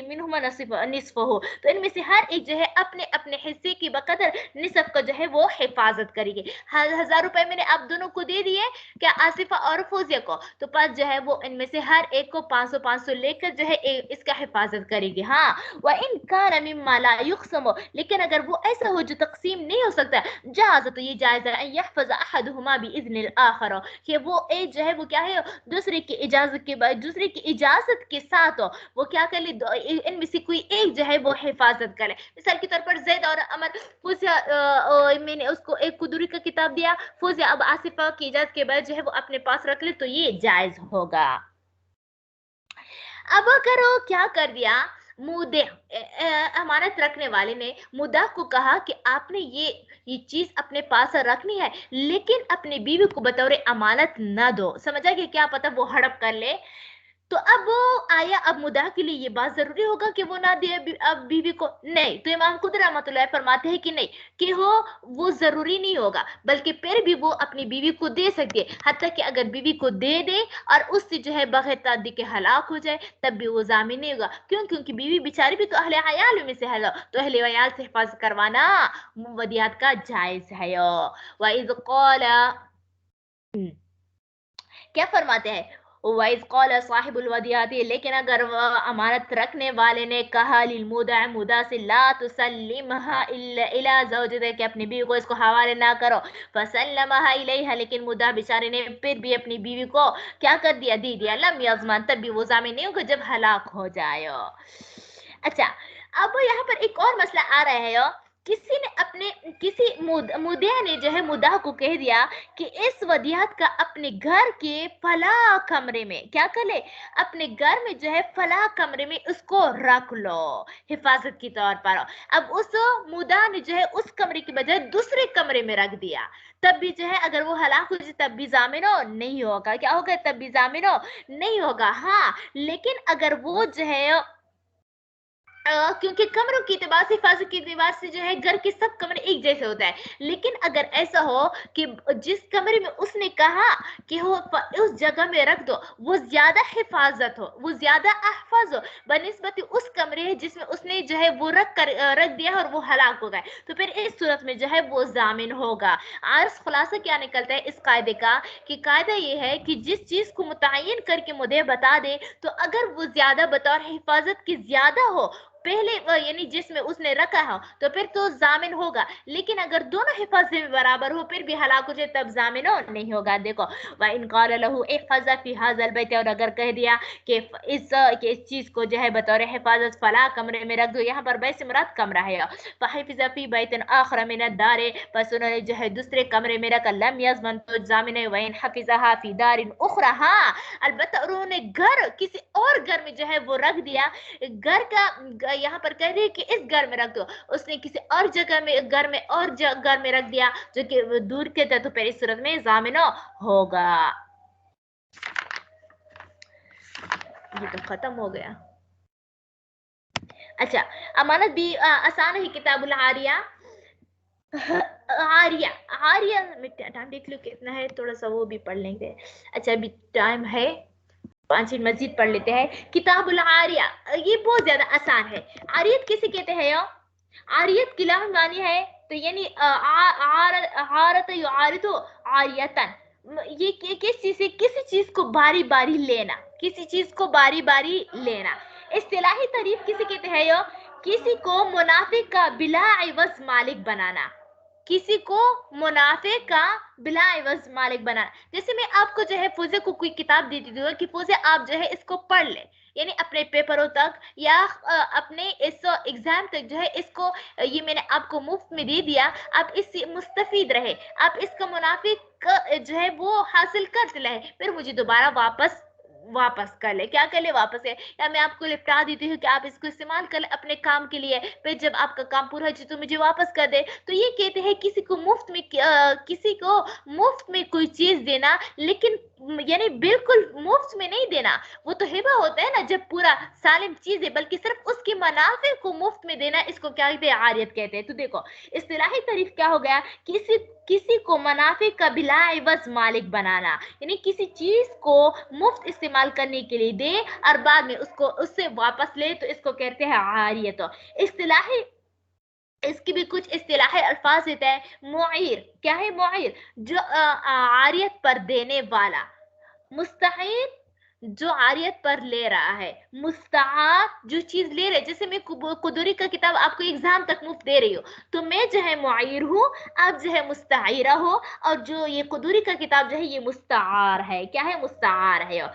मिनहुमा निस्फहु, तो इनमें से हर एक जो है अपने अपने हिस्से की बकदर निसफ का जो है वो हिफाजत करेगी। 1000 रुपए मैंने आप दोनों को दे दिए क्या, आसिफा और फौजिया को, तो पास जो है वो इनमें से हर एक को 500 लेकर जो है इसका हिफाजत करेगी। हाँ व इन कान मिम्मा ला युक़सम, लेकिन अगर वो ऐसा हो जो तकसीम नहीं हो सकता, जायज़ तो ये जायज़ है यहफज़ अहदुहुमा बिइज़्निल आखर, कि वो एक जो है वो क्या है दूसरे की इजाजत के बाद दूसरे की इजाजत के साथ वो क्या कर ले, इनमें से कोई एक जो है वो हिफाजत करे। मिसाल के तौर पर जैद और अमर, फौजिया मैंने उसको एक कुदूरी का किताब दिया, फौजिया अब आसिफा की इजाजत के बाद जो है वो अपने पास रख ले तो ये जायज होगा। अब अगर वो क्या कर दिया, मुद्दे अमानत रखने वाले ने मुद्दा को कहा कि आपने ये चीज अपने पास रखनी है, लेकिन अपनी बीवी को बतौर अमानत न दो। समझा कि क्या पता वो हड़प कर ले। तो अब वो आया, अब मुद्दा के लिए ये बात जरूरी होगा कि वो ना दे अब बीवी को? नहीं। तो इमाम खुद रहमतुल्लाह फरमाते हैं कि नहीं, कि वो जरूरी नहीं होगा, बल्कि फिर भी वो अपनी बीवी को दे सकती है। हत्ता कि अगर बीवी को दे दे और उससे जो है बग़ैर तादी के हलाक हो जाए, तब भी वो जामिन नहीं होगा। क्यों? क्योंकि बीवी बेचारी भी तो अहले अयाल में से है, तो अहले अयाल से हिफाजत करवाना वदियात का जायज है। वइज़ क़ाला, क्या फरमाते हैं, वाइज कॉल साहिबुल वदियाती, लेकिन अगर अमानत रखने वाले ने कहा लिलमुदा, मुदा से, ला तुसल्लिमहा इला ज़ौजतिहा, कि अपनी बीवी को इसको हवाले ना करो, फसल्लमहा इलैहा, लेकिन मुदा बेचारे ने फिर भी अपनी बीवी को क्या कर दिया, दे दिया, लम यज़मन, तब भी वो जामिन नहीं होगा जब हलाक हो जाए। अच्छा, अब यहाँ पर एक और मसला आ रहा है, किसी ने अपने किसी मुद्दा ने जो है मुद्दा को कह दिया कि इस वदियात का अपने घर के फला कमरे में क्या कर ले, अपने घर में जो है फला कमरे में उसको रख लो हिफाजत के तौर पर। अब उस मुद्दा ने जो है उस कमरे की बजाय दूसरे कमरे में रख दिया, तब भी जो है अगर वो हलाक हो जाए तब भी जामिन हो नहीं होगा। क्या होगा? तब भी जामिन हो नहीं होगा। हाँ, लेकिन अगर वो जो है क्योंकि कमरों की एतबार से, हिफाजत की एतबार से जो है घर के सब कमरे एक जैसे होता है, लेकिन अगर ऐसा हो कि जिस कमरे में उसने कहा कि हो उस जगह में रख दो, वो ज्यादा हिफाजत हो, वो ज्यादा अहफाज हो बनिस्बत उस कमरे जिसमें उसने जो है वो रख दिया और वो हलाक हो गए, तो फिर इस सूरत में जो है वो जामिन होगा। अर्ज खुलासा क्या निकलता है इस कायदे का, कि कायदा ये है कि जिस चीज को मुतय्यन करके मुझे बता दे, तो अगर वो ज्यादा बतौर हिफाजत की ज्यादा हो पहले यानी जिसमें उसने रखा हो, तो फिर तो जामिन होगा, लेकिन अगर दोनों हिफाजत में बराबर हो फिर भी हलाक हो जाए तब जामिन हो नहीं होगा। देखो, व इन क़ाल लहू इहफ़ज़ फी हाज़ल बैत, और अगर कह दिया कि इस चीज को जो है बतौर हिफाजत फला कमरे में रख दो, यहाँ पर बैत से मुराद कमरा है, फ़हिफ़ज़ फी बैतिन आख़र मिन अद-दार, बस उन्होंने जो है दूसरे कमरे में रखा, लम यज़मन, तो जामिन है, व इन हफ़िज़हा फी दारिन उख़रा, हाँ अलबत्ता उन्होंने घर किसी और घर में जो है वो रख दिया, घर का यहाँ पर कह रही है कि इस घर में रख दो, उसने किसी और जगह में घर में और घर में रख दिया जो कि दूर के थे, तो फिर इस सूरत में जामिन होगा। ये तो खत्म हो गया। अच्छा, अमानत भी आसान है। किताबुल आरिया, आरिया आरिया में टाइम देख लो कितना है, थोड़ा सा वो भी पढ़ लेंगे। अच्छा, अभी टाइम है 5 मिनट मजीद पढ़ लेते हैं। किताबुल आरिया, ये बहुत ज्यादा आसान है। आरियत किसे कहते हैं? आरियत की लफ्ज़ मानी है तो यानी आरत युआरिदु आरियतन, ये किस चीज से, किसी चीज को बारी बारी लेना, किसी चीज को बारी बारी लेना। इस्तिलाही तारीफ किसे कहते हैं? यो किसी को मुनाफे का बिला इवज मालिक बनाना, किसी को मुनाफे का बिला इवज मालिक बनाना। जैसे मैं आपको जो है फौजे को कोई किताब दे देती हूँ कि फौजे आप जो है इसको पढ़ ले, यानी अपने पेपरों तक या अपने इस एग्जाम तक जो है इसको ये मैंने आपको मुफ्त में दे दिया, आप इससे मुस्तफीद रहे, आप इसका मुनाफे जो है वो हासिल करते रहे, फिर मुझे दोबारा वापस कर ले, क्या कर ले, वापस है, या मैं आपको लिपटा देती हूँ कि आप इसको इस्तेमाल कर ले अपने काम के लिए, फिर जब आपका काम पूरा हो जाए तो मुझे वापस कर दे। तो ये कहते हैं किसी को मुफ्त में कोई चीज देना, लेकिन यानी बिल्कुल मुफ्त में नहीं देना, वो तो हिबा होता है ना जब पूरा सालिम चीज है, बल्कि सिर्फ उसके मुनाफे को मुफ्त में देना, इसको क्या कहते हैं? आरियत कहते हैं। तो देखो, इस्तिलाही तारीफ क्या हो गया? किसी को मुनाफे का बिला इवज मालिक बनाना, यानी किसी चीज को मुफ्त इस्तेमाल करने के लिए दे और बाद में उससे वापस ले, तो इसको कहते हैं आरियत। इस्तिलाही इसकी भी कुछ इस्तिलाही अल्फाज देता है। मुईर, क्या है मुईर? जो आरियत पर देने वाला। मुस्तईर, जो आरियत पर ले रहा है। मुस्तार, जो चीज ले रहे, जैसे मैं कुदूरी का किताब आपको एग्जाम तक मुफ्त दे रही हूँ, तो मैं जो है मुईर हूँ, आप जो है मुस्ताइरा हो, और जो ये कुदूरी का किताब जो है ये मुस्तार है। क्या है? मुस्तार है।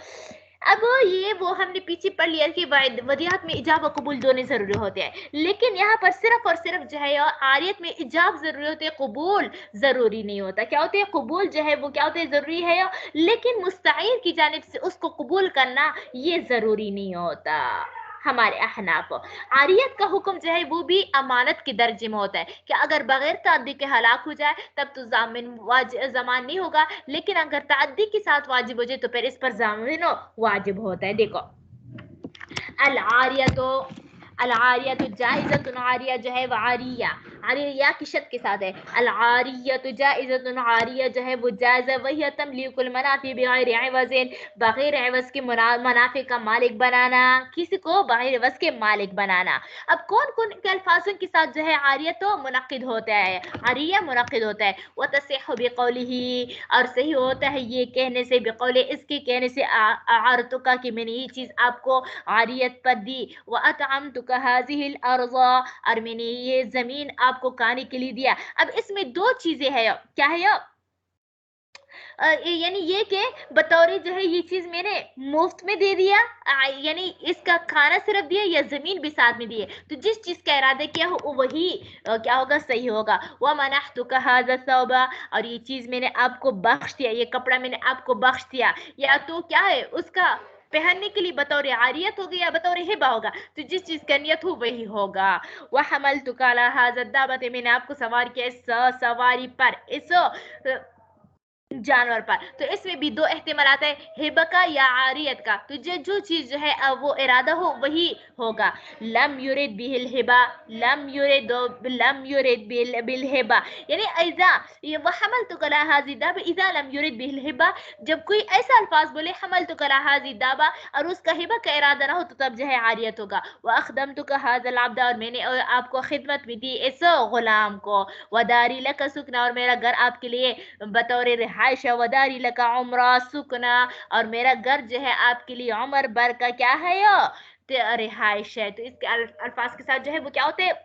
اب یہ وہ ہم نے پیچھے پڑھ لیا کہ ودیعت میں ایجاب و قبول دونوں ضروری ہوتے ہیں، لیکن یہاں پر صرف اور صرف جو ہے عاریت میں ایجاب ضروری ہوتے ہیں، قبول ضروری نہیں ہوتا. کیا ہوتے ہیں؟ قبول جو ہے وہ کیا ہوتے ہیں؟ ضروری ہے، لیکن مستعیر کی جانب سے اس کو قبول کرنا یہ ضروری نہیں ہوتا. ہمارے احناف عاریت کا حکم جو ہے وہ بھی امانت کے درجے میں ہوتا ہے کہ اگر بغیر تعدی کے ہلاک ہو جائے تب تو ضمان نہیں ہوگا، لیکن اگر تعدی کے ساتھ واجب ہو جائے تو پھر اس پر ضامن واجب ہوتا ہے. دیکھو العاریت جائزۃ، عاریہ جو ہے وہ عاریہ کی شرط کے ساتھ ہے. العاریت جائزۃ، عاریہ جو ہے وہ جائز ہے. وہی تملیک المنافع بغیر عوض، بغیر عوض کے منافع کا مالک بنانا، کسی کو بغیر عوض کے مالک بنانا. اب کون کون کے الفاظوں کے ساتھ جو ہے عاریہ تو منعقد ہوتا ہے، عاریہ منعقد ہوتا ہے. وتصح بقولہ، اور صحیح ہوتا ہے یہ کہنے سے، بقول اس کے کہنے سے، اعرتک کہ میں نے یہ چیز آپ کو عاریت پر دی. وَأَطْعَمْتُكَ هَذِهِ الْأَرْضَ، اور میں نے یہ زمین آپ کو کھانے کے لیے دیا. اب اس میں دو چیزیں ہیں، کیا ہے یعنی یہ کہ بطور جو ہے یہ چیز میں نے مفت میں دے دیا، یعنی اس کا کھانا صرف دیا یا زمین بھی ساتھ میں دیے، تو جس چیز کا ارادہ کیا ہو وہی کیا ہوگا؟ صحیح ہوگا. وَمَنَحْتُكَ هَذَا الثَّوْبَ، اور یہ چیز میں نے آپ کو بخش دیا، یہ کپڑا میں نے آپ کو بخش دیا، یا تو کیا ہے اس کا پہننے کے لیے بطور عاریت ہوگا یا بطور ہبہ ہوگا، تو جس چیز کا نیت ہو وہی ہوگا. وَحَمَلْتُكَ عَلَى هَذَا الدَّابَةِ، میں نے آپ کو سوار کیا اس سواری پر، اس جانور پر. تو اس میں بھی دو احتمالات ہیں، ہبہ کا یا عاریت کا. تو جو چیز جو ہے وہ ارادہ ہو وہی ہوگا. لم یرد به الہبہ، لم یرد بالہبہ، یعنی اذا وحملتک علی هذه الدابہ، اذا لم یرد به الہبہ، جب کوئی ایسا الفاظ بولے حملتک علی هذه الدابہ اور اس کا ہبہ کا ارادہ نہ ہو تو تب جو ہے عاریت ہوگا. واخدمتک هذا العبد، اور میں نے آپ کو خدمت بھی دی اس غلام کو. وداری لک سکنا، اور میرا گھر آپ کے لیے بطور رہائش ہے. وداری لکا عمرہ سکنا، اور میرا گھر جو ہے آپ کے لیے عمر بھر کا کیا ہے رہائش ہے. تو اس کے الفاظ کے ساتھ جو ہے وہ کیا ہوتے ہیں؟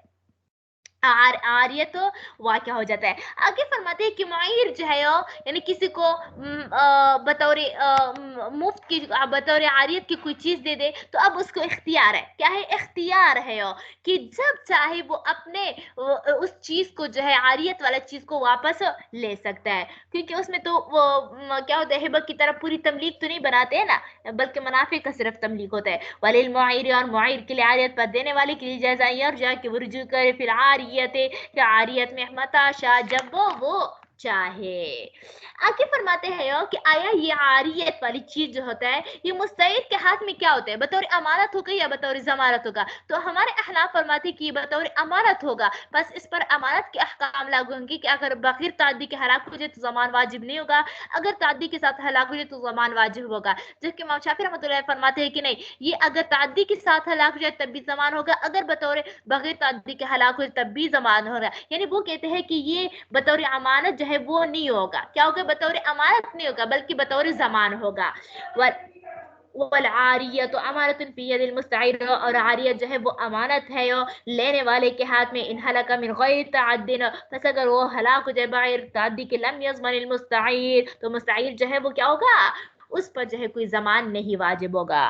عاریت واقع ہو جاتا ہے. آگے فرماتے ہیں کہ معیر جو ہے یعنی کسی کو بطور مفت کی بطور عاریت کی کوئی چیز دے دے تو اب اس کو اختیار ہے. کیا ہے؟ اختیار ہے کہ جب چاہے وہ اپنے اس چیز کو جو ہے عاریت والا چیز کو واپس لے سکتا ہے، کیونکہ اس میں تو وہ کیا ہوتا ہے، ہبہ کی طرف پوری تملیک تو نہیں بناتے ہیں نا، بلکہ منافع کا صرف تملیک ہوتا ہے. وللمعیر، اور معیر کے لیے عاریت پر دینے والے کے لیے جائزہ یرجع کہ وہ رجوع کرے پھر عاریت، کہ عاریت میں متا شاء، جب وہ چاہے. آگے فرماتے ہیں کہ آیا یہ عاریت والی چیز جو ہوتا ہے یہ مستعیر کے ہاتھ میں کیا ہوتا ہے؟ بطور امانت ہوگا یا بطور ضمانت ہوگا؟ تو ہمارے احناف فرماتے ہیں کہ یہ بطور امانت ہوگا، بس اس پر امانت کے احکام لاگو ہوں گے کہ اگر بغیر تعدی کے ہلاک ہو جائے تو ضمان واجب نہیں ہوگا، اگر تعدی کے ساتھ ہلاک ہو جائے تو ضمان واجب ہوگا. جبکہ امام شافعی رحمۃ اللہ فرماتے ہیں کہ نہیں، یہ اگر تعدی کے ساتھ ہلاک ہو جائے تب بھی ضمان ہوگا، اگر بطور بغیر تعدی کے ہلاک ہو جائے تب بھی ضمان ہوگا. یعنی وہ کہتے ہیں کہ یہ بطور امانت جو ہے وہ نہیں ہوگا. کیا ہوگا؟ بطور امانت نہیں ہوگا بلکہ بطور ضمان ہوگا. والعاریت امانت فی ید المستعیر، اور عاریت جو ہے وہ امانت ہے لینے والے کے ہاتھ میں. ان ہلاک من غیر تعد، پس اگر وہ ہلاک ہو جائے بغیر تعدی کے، لم یضمن المستعیر، تو مستعیر جو ہے وہ کیا ہوگا؟ اس پر جو ہے کوئی ضمان نہیں واجب ہوگا.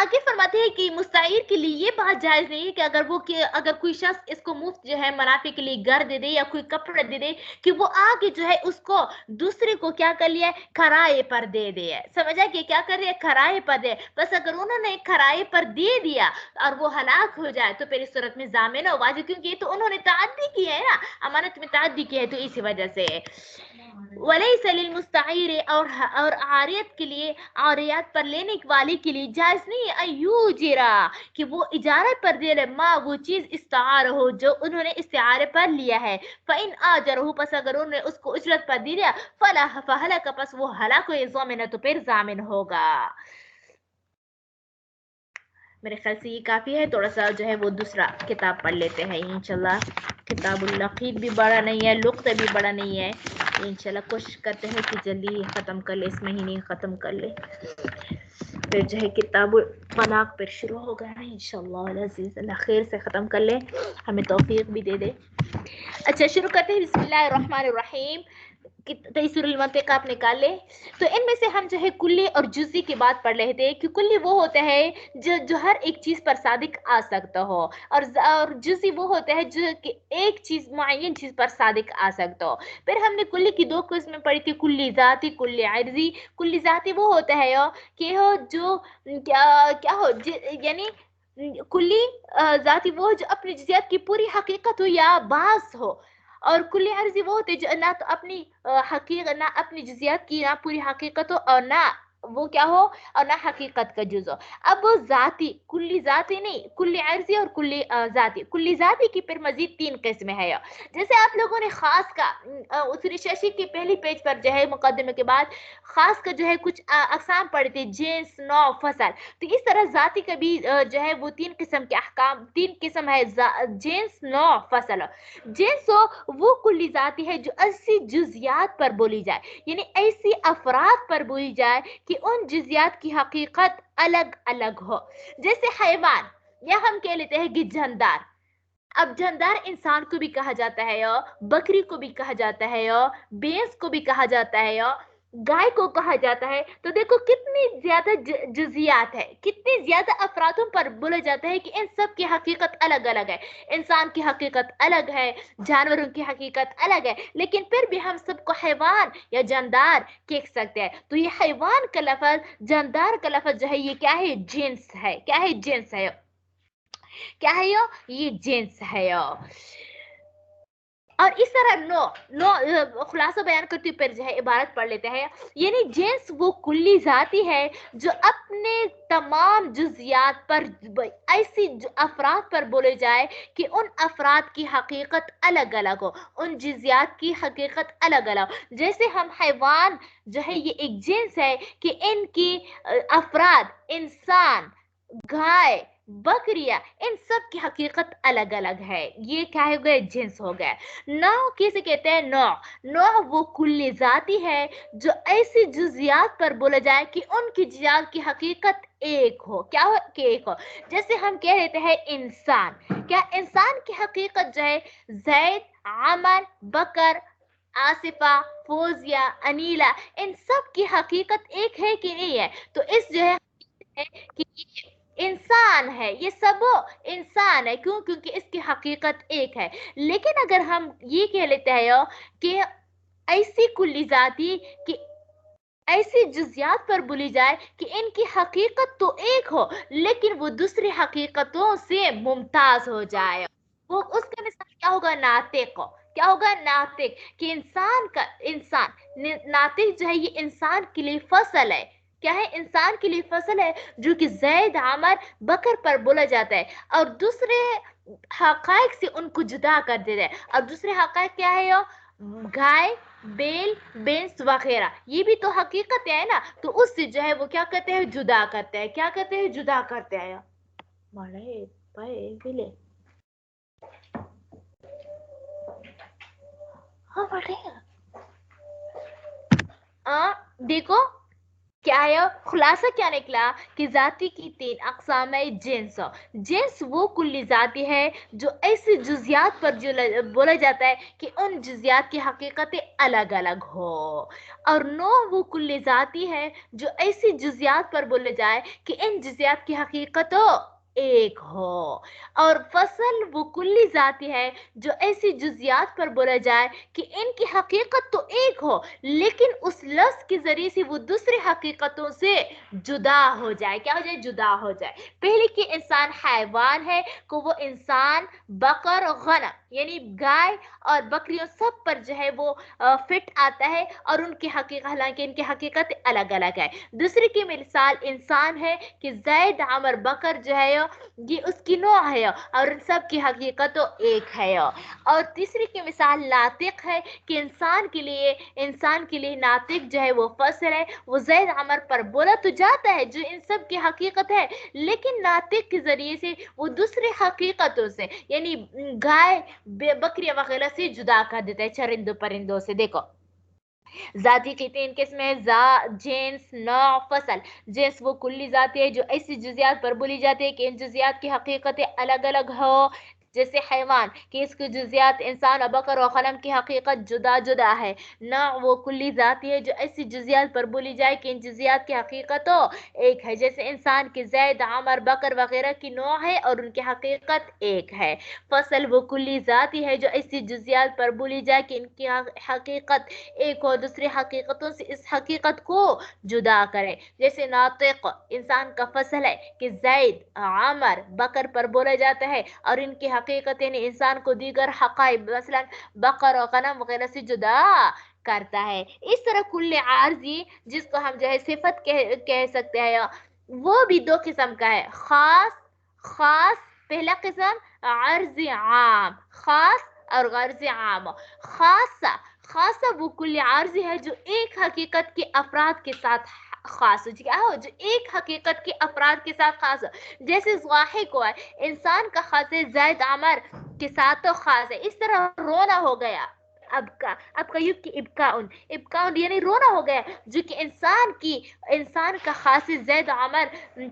آگے فرماتے ہیں کہ مستعیر کے لیے یہ بات جائز نہیں ہے کہ اگر کوئی شخص اس کو مفت جو ہے منافع کے لیے گھر دے دے یا کوئی کپڑا دے دے کہ وہ آگے جو ہے اس کو دوسرے کو کیا کر لیا ہے؟ کرائے پر دے دے. سمجھا کہ کیا کر رہے؟ کرائے پر دے. بس اگر انہوں نے کرائے پر دے دیا اور وہ ہلاک ہو جائے تو پھر اس صورت میں ضامن ہو واجب، کیونکہ یہ تو انہوں نے تعدی کی ہے نا، امانت میں تعدی کی ہے، تو اسی وجہ سے. ولیس للمستعیر، اور عاریت کے لیے، عاریات پر لینے والے کے لیے جائز نہیں ہے ایوجرا کہ وہ اجارت پر دے لے، ما وہ چیز استعار ہو جو انہوں نے استعارے پر لیا ہے. فإن آجرہ، پس اگر انہوں نے اس کو اجرت پر دے دیا، فہلک، پس وہ ہلاک ہوئے، ضامن، تو پھر ضامن ہوگا. میرے خیال سے یہ کافی ہے. تھوڑا سا جو ہے وہ دوسرا کتاب پڑھ لیتے ہیں انشاءاللہ. کتاب اللقیط بھی بڑا نہیں ہے، لقط بھی بڑا نہیں ہے. انشاءاللہ کوشش کرتے ہیں کہ جلدی ختم کر لے، اس مہینے ختم کر لے. پھر جو ہے کتاب طلاق پھر شروع ہوگا انشاءاللہ العزیز. اللہ خیر سے ختم کر لے، ہمیں توفیق بھی دے دے. اچھا شروع کرتے ہیں. بسم اللہ الرحمن الرحیم. तयसुरुल मंतिक आप निकाल ले। तो इनमें से हम जो है कुल्ली और जुज़ी की बात पढ़ रहे थे कि कुल्ली वो होता है जो हर एक चीज़ पर सादिक आ सकता हो, और जुज़ी वो होता है जो कि एक चीज़ मुअय्यन चीज़ पर सादिक आ सकता हो। फिर हमने कुल्ली की दो किस्में पढ़ी थी, कुल्ली ज़ाती, कुल्ली अर्ज़ी। कुल्ली ज़ाती वो होता है कि हो जो क्या हो यानी कुल्ली ज़ाती वो जो अपनी जिज़ियत की पूरी हकीकत हो या बास हो, और कुल्ली अर्ज़ी वो होते जो ना तो अपनी ना अपनी जिज़ियत की ना पूरी हकीकत हो, और ना वो क्या हो, और ना हकीकत का जुज़ हो। अब वो ज़ाती, कुल्ली ज़ाती नहीं, कुल्ली अर्ज़ी और कुल्ली ज़ाती। कुल्ली ज़ाती की फिर मज़ीद 3 किस्में हैं। जैसे आप लोगों ने ख़ास का उस रिसर्च के पहली पेज पर जो है मुक़द्दिमे के बाद ख़ास का जो है कुछ अक़साम पढ़े थे, जिन्स, नौ, फ़सल। तो इस तरह ज़ाती का भी जो है वो 3 किस्म के अहकाम, 3 किस्म है, जिन्स, नौ, फ़सल। जिन्स वो कुल्ली ज़ाती है जो ऐसी जुज़ियात पर बोली जाए, यानी ऐसी अफराद पर बोली जाए कि उन जुज़ियात की हकीकत अलग अलग हो। जैसे हैवान, या हम कह लेते हैं कि जानदार। अब जानदार इंसान को भी कहा जाता है, बकरी को भी कहा जाता है, भैंस को भी कहा जाता है, गाय को कहा जाता है। तो देखो कितनी ज्यादा जुजियात है, कितनी ज्यादा अफरादों पर बोला जाता है कि इन सब की हकीकत अलग अलग है। इंसान की हकीकत अलग है, जानवरों की हकीकत अलग है, लेकिन फिर भी हम सबको हैवान या जानदार कह सकते हैं। तो ये हैवान का लफज, जानदार का लफज जो है ये क्या है, जिन्स है। क्या है, जिन्स है। क्या है ये जिन्स है। और इस तरह नो नो खुलासा बयान करते हुए फिर जो है इबारत पढ़ लेते हैं, यानी जिन्स वो कुल्ली जाती है जो अपने तमाम जुजियात पर ऐसी अफराद पर बोले जाए कि उन अफराद की हकीकत अलग अलग हो, उन जुजियात की हकीकत अलग अलग हो। जैसे हम हैवान जो है ये एक जिन्स है कि इनकी अफराद, इंसान, गाय, बकरियां, इन सब की हकीकत अलग अलग है। ये क्या हो गए, जिन्स हो गए। नौ किसे कहते हैं, नौ। नौ वो कुल्ली जाती है जो ऐसी जुजियात पर बोला जाए कि उनकी जुजियात की हकीकत एक हो। क्या हो, कि एक हो। जैसे हम कह देते हैं इंसान, क्या इंसान की हकीकत जो है जैद, अमर, बकर, आसिफा, फोजिया, अनीला, इन सब की हकीकत एक है कि नहीं है। तो इस जो है कि ये इंसान है, ये सब इंसान है। क्यों, क्योंकि इसकी हकीकत एक है। लेकिन अगर हम ये कह लेते हैं कि ऐसी कुल्ली जाती कि ऐसी जुजियात पर बोली जाए कि इनकी हकीकत तो एक हो लेकिन वो दूसरी हकीकतों से मुमताज हो जाए, वो उसका मिसाल क्या होगा, नातिक हो। क्या होगा, नातिक। कि इंसान नातिक जो है ये इंसान के लिए फसल है। क्या है, इंसान के लिए फसल है जो कि जैद, आमर, बकर पर बोला जाता है, और दूसरे हकायक से उनको जुदा कर देता है। और दूसरे हकायक क्या है, गाय, बेल, बेंस वगैरह, ये भी तो हकीकत है ना। तो उससे जो है वो क्या करते हैं, जुदा करते हैं। क्या करते हैं, जुदा करते हैं। बड़े बड़े बिले, हाँ बड़े। देखो क्या है, खुलासा क्या निकला कि जाति की 3 अक़साम है। जिन्स, जिन्स वो कुल्ली जाती है जो ऐसी जुजियात पर जो बोला जाता है कि उन जुजियात की हकीकतें अलग अलग हो। और नौ वो कुल्ली जाती है जो ऐसी जुजियात पर बोले जाए कि इन जुजियात की हकीकतों एक हो। और फसल वो कुल्ली जाती है जो ऐसी जुजियात पर बोला जाए कि इनकी हकीकत तो एक हो लेकिन उस लफ्ज के जरिए से वो दूसरी हकीकतों से जुदा हो जाए। क्या हो जाए, जुदा हो जाए। पहले की इंसान हैवान है को वो इंसान, बकर, गनम यानी गाय और बकरियों सब पर जो है वो फिट आता है, और उनकी हकीकत, हालांकि इनकी हकीकत अलग अलग है। दूसरी की मिसाल इंसान है कि जैद, अमर, बकर जो है ये उसकी नौ है और सब की हकीकत तो एक है। और तीसरी की मिसाल नातिक है कि इंसान के लिए नातिक जो है वो फसल है। वो जैद, अमर पर बोला तो जाता है जो इन सब की हकीकत है, लेकिन नातिक के जरिए से वो दूसरे हकीकतों से यानी गाय, बकरियां वगैरह से जुदा कर देता है, चरिंदों परिंदों से। देखो जाति की 3 किस्में हैं, जिन्स, नौ, फसल। जिन्स वो कुल्ली जाती है जो ऐसी जुजियात पर बोली जाती है कि इन जुजियात की हकीकतें अलग अलग हो। جیسے حیوان کہ اس کی جزیات انسان اور بکر و غنم کی حقیقت جدا جدا ہے، نہ وہ کلی ذاتی ہے جو ایسی جزیات پر بولی جائے کہ ان جزیات کی حقیقت تو ایک ہے، جیسے انسان کی زید، عمر، بکر وغیرہ کی نوع ہے اور ان کی حقیقت ایک ہے۔ فصل وہ کلی ذاتی ہے جو ایسی جزیات پر بولی جائے کہ ان کی حقیقت ایک ہو، دوسری حقیقتوں سے اس حقیقت کو جدا کرے، جیسے ناطق انسان کا فصل ہے کہ زید، عمر، بکر پر بولا جاتا ہے اور ان کی حقیقت یعنی انسان کو دیگر حقائق مثلا بقر اور غنم وغیرہ سے جدا کرتا ہے۔ اس طرح کل عارضی جس کو ہم جو ہے صفت کہہ سکتے ہیں، وہ بھی دو قسم کا ہے، خاص پہلا قسم عرض عام، خاص اور غرض عام۔ خاصہ وہ کل عارضی ہے جو ایک حقیقت کے افراد کے ساتھ خاص ہو، جو ایک حقیقت کے افراد کے ساتھ خاص ہو، جیسے ضاحک ہوا ہے انسان کا خاص ہے، زید عمر کے ساتھ تو خاص ہے۔ اس طرح رونا ہو گیا، اب کا یبکی ابکاؤن یعنی رونا ہو گیا، جو کہ انسان کا خاص زید عمر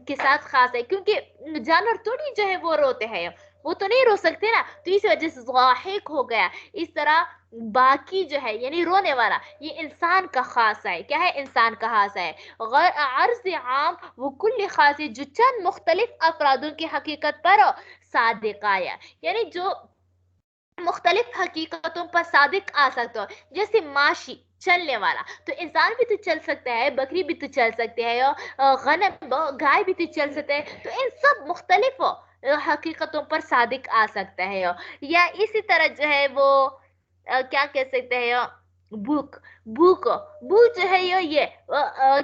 کے ساتھ خاص ہے، کیونکہ جانور تھوڑی جو ہے وہ روتے ہیں، وہ تو نہیں رو سکتے نا، تو اس وجہ سے ضاحک ہو گیا۔ اس طرح باقی جو ہے یعنی رونے والا یہ انسان کا خاص ہے، کیا ہے؟ انسان کا خاص ہے۔ عرض عام وہ کل خاص ہے جو چند مختلف افرادوں کی حقیقت پر صادق آیا، یعنی جو مختلف حقیقتوں پر صادق آ سکتا ہو، جیسے ماشی چلنے والا، تو انسان بھی تو چل سکتا ہے، بکری بھی تو چل سکتے ہے، غنم گائے بھی تو چل سکتے ہیں، تو ان سب مختلف حقیقتوں پر صادق آ سکتا ہے۔ یا اسی طرح جو ہے وہ کیا کہہ سکتے ہیں، بھوک جو ہے یہ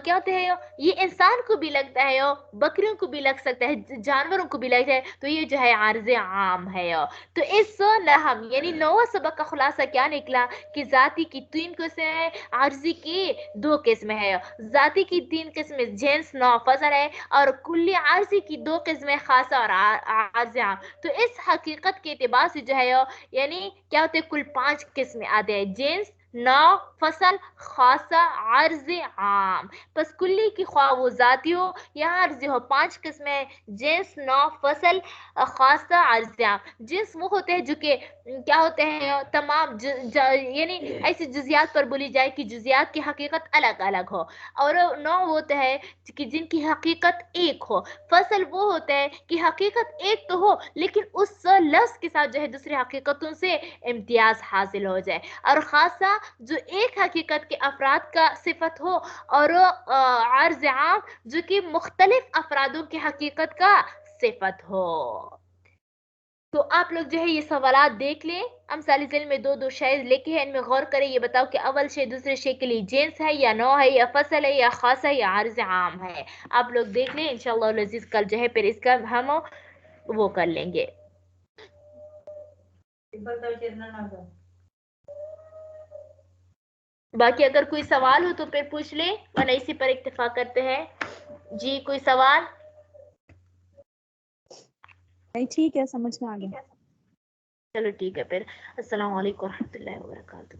کیا ہوتے ہیں، یہ انسان کو بھی لگتا ہے، بکریوں کو بھی لگ سکتا ہے، جانوروں کو بھی لگتا ہے، تو یہ جو ہے عارض عام ہے۔ تو اس نحم یعنی 9 سبق کا خلاصہ کیا نکلا کہ ذاتی کی 3 قسمیں ہیں، عارضی کی 2 قسمیں ہیں۔ ذاتی کی 3 قسمیں جنس، نوع، فصل ہے، اور کلی عارضی کی 2 قسمیں خاصہ اور عارض عام۔ تو اس حقیقت کے اعتبار سے جو ہے یعنی کیا ہوتے ہیں، کل 5 قسمیں آتے ہیں، جنس، نوع، فصل، خاصہ، عرض عام۔ پس کلی کی خواہ وہ ذاتی ہو یا عرضی ہو، 5 قسمیں، جنس، نوع، فصل، خاصہ، عرض عام۔ جنس وہ ہوتے ہیں جو کہ کیا ہوتے ہیں، تمام یعنی ایسی جزیات پر بولی جائے کہ جزیات کی حقیقت الگ الگ ہو، اور نوع ہوتا ہے کہ جن کی حقیقت ایک ہو۔ فصل وہ ہوتا ہے کہ حقیقت ایک تو ہو لیکن اس لفظ کے ساتھ جو ہے دوسری حقیقتوں سے امتیاز حاصل ہو جائے، اور خاصہ جو ایک حقیقت کے افراد کا صفت ہو، اور عرض عام جو کہ مختلف افرادوں کی حقیقت کا صفت ہو۔ تو آپ لوگ جو ہے یہ سوالات دیکھ لیں، امثال ذیل میں 2 شے لکھے ہیں، ان میں غور کریں، یہ بتاؤ کہ اول شے دوسرے شے کے لیے جنس ہے یا نوع ہے یا فصل ہے یا خاص ہے یا عرض عام ہے۔ آپ لوگ دیکھ لیں، انشاءاللہ العزیز کل جو ہے پھر اس کا ہم وہ کر لیں گے۔ باقی اگر کوئی سوال ہو تو پھر پوچھ لیں، ورنہ اسی پر اکتفا کرتے ہیں۔ جی کوئی سوال؟ نہیں ٹھیک ہے، سمجھ میں آ گیا۔ چلو ٹھیک ہے پھر، السلام علیکم ورحمۃ اللہ وبرکاتہ۔